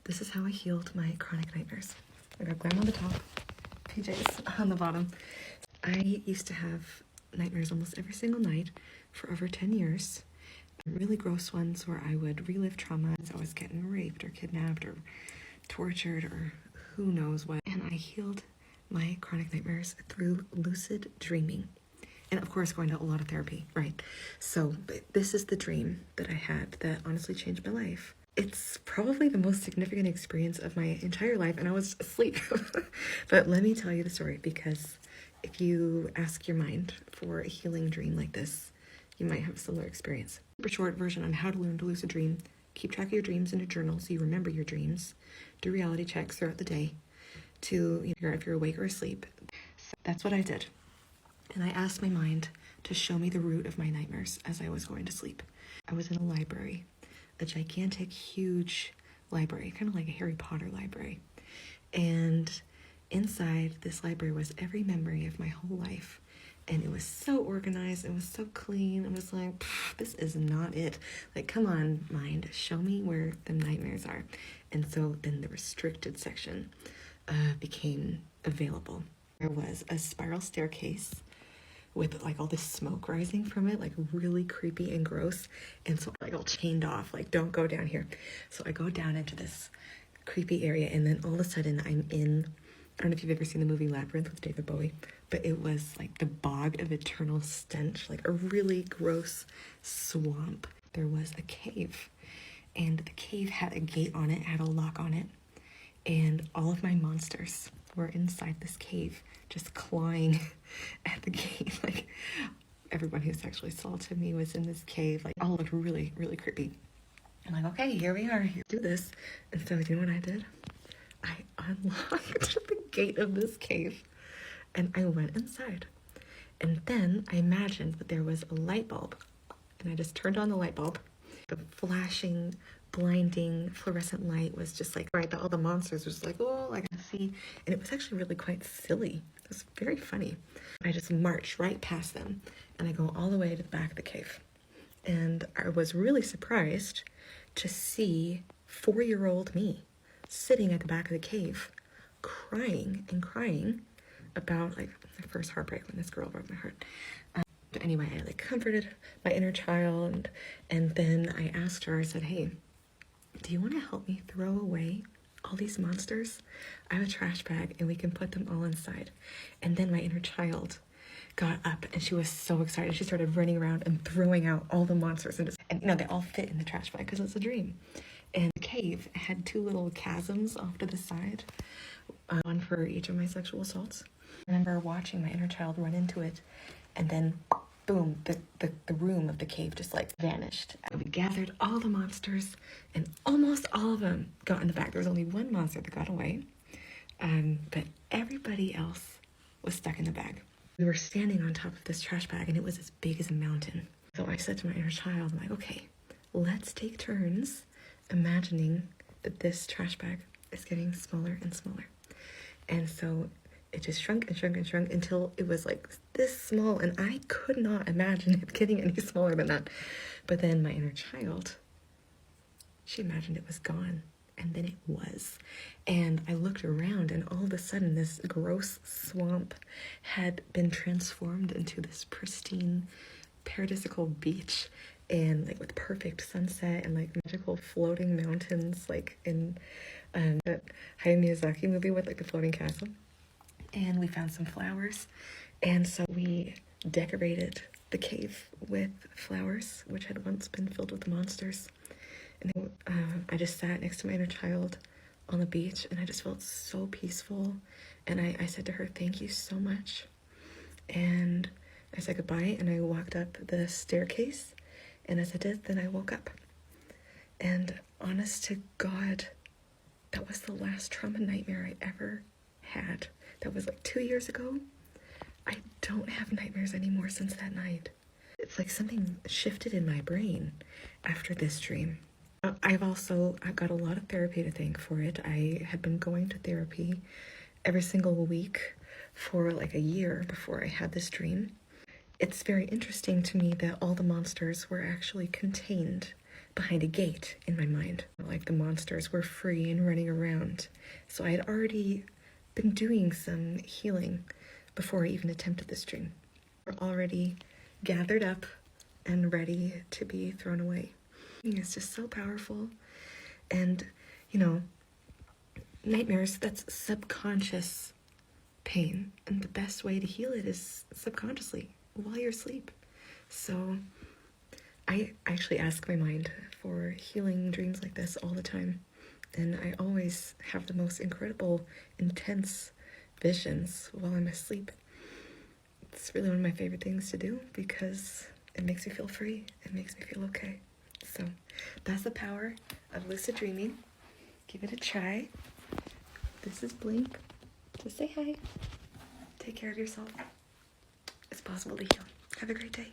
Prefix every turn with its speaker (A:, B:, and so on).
A: This is how I healed my chronic nightmares. I got Grandma on the top, PJs on the bottom. I used to have nightmares almost every single night for over 10 years. Really gross ones where I would relive traumas. I was getting raped or kidnapped or tortured or who knows what. And I healed my chronic nightmares through lucid dreaming. And of course, going to a lot of therapy, right? So this is the dream that I had that honestly changed my life. It's probably the most significant experience of my entire life, and I was asleep. But let me tell you the story, because if you ask your mind for a healing dream like this, you might have a similar experience. Super short version on how to learn to lucid dream. Keep track of your dreams in a journal so you remember your dreams. Do reality checks throughout the day to figure out if you're awake or asleep. So that's what I did. And I asked my mind to show me the root of my nightmares as I was going to sleep. I was in a library, a gigantic, huge library, kind of like a Harry Potter library. And inside this library was every memory of my whole life. And it was so organized, it was so clean. I was like, this is not it. Like, come on, mind, show me where the nightmares are. And so then the restricted section became available. There was a spiral staircase with like all this smoke rising from it, like really creepy and gross. And so like all chained off, like don't go down here. So I go down into this creepy area, and then all of a sudden I'm in, I don't know if you've ever seen the movie Labyrinth with David Bowie, but it was like the bog of eternal stench, like a really gross swamp. There was a cave, and the cave had a gate on it, had a lock on it, and all of my monsters were inside this cave, just clawing at the gate. Like, everyone who sexually assaulted me was in this cave. Like, all looked really, really creepy. I'm like, okay, here we are, do this. And so, you know what I did? I unlocked the gate of this cave, and I went inside. And then I imagined that there was a light bulb, and I just turned on the light bulb. The flashing, blinding fluorescent light was just like, right, all the monsters were just like, oh, I can see. And it was actually really quite silly. It was very funny. I just marched right past them, and I go all the way to the back of the cave. And I was really surprised to see 4-year-old me sitting at the back of the cave, crying and crying about like my first heartbreak when this girl broke my heart. But anyway, I like comforted my inner child, and then I asked her, I said, hey, do you want to help me throw away all these monsters? I have a trash bag and we can put them all inside. And then my inner child got up and she was so excited. She started running around and throwing out all the monsters, and you know, they all fit in the trash bag because it's a dream. And the cave had 2 little chasms off to the side, one for each of my sexual assaults. I remember watching my inner child run into it, and then boom, the room of the cave just like vanished. We gathered all the monsters, and almost all of them got in the bag. There was only one monster that got away, but everybody else was stuck in the bag. We were standing on top of this trash bag, and it was as big as a mountain. So I said to my inner child, I'm like, okay, let's take turns imagining that this trash bag is getting smaller and smaller. And so it just shrunk and shrunk and shrunk until it was like this small, and I could not imagine it getting any smaller than that. But then my inner child, she imagined it was gone, and then it was. And I looked around, and all of a sudden this gross swamp had been transformed into this pristine paradisical beach, and like with perfect sunset and like magical floating mountains, like in that Hayao Miyazaki movie with like the floating castle. And we found some flowers, and so we decorated the cave with flowers, which had once been filled with monsters. And then, I just sat next to my inner child on the beach, and I just felt so peaceful. And I said to her, thank you so much. And I said goodbye, and I walked up the staircase, and as I did, then I woke up. And honest to God, that was the last trauma nightmare I ever had. That was like 2 years ago. I don't have nightmares anymore since that night. It's like something shifted in my brain after this dream. I've got a lot of therapy to thank for it. I had been going to therapy every single week for like a year before I had this dream. It's very interesting to me that all the monsters were actually contained behind a gate in my mind. Like the monsters were free and running around. So I had already been doing some healing before I even attempted this dream. We're already gathered up and ready to be thrown away. It's just so powerful. And, you know, nightmares, that's subconscious pain. And the best way to heal it is subconsciously while you're asleep. So I actually ask my mind for healing dreams like this all the time. And I always have the most incredible, intense visions while I'm asleep. It's really one of my favorite things to do because it makes me feel free. It makes me feel okay. So that's the power of lucid dreaming. Give it a try. This is Blink. Just say hi. Take care of yourself. It's possible to heal. Have a great day.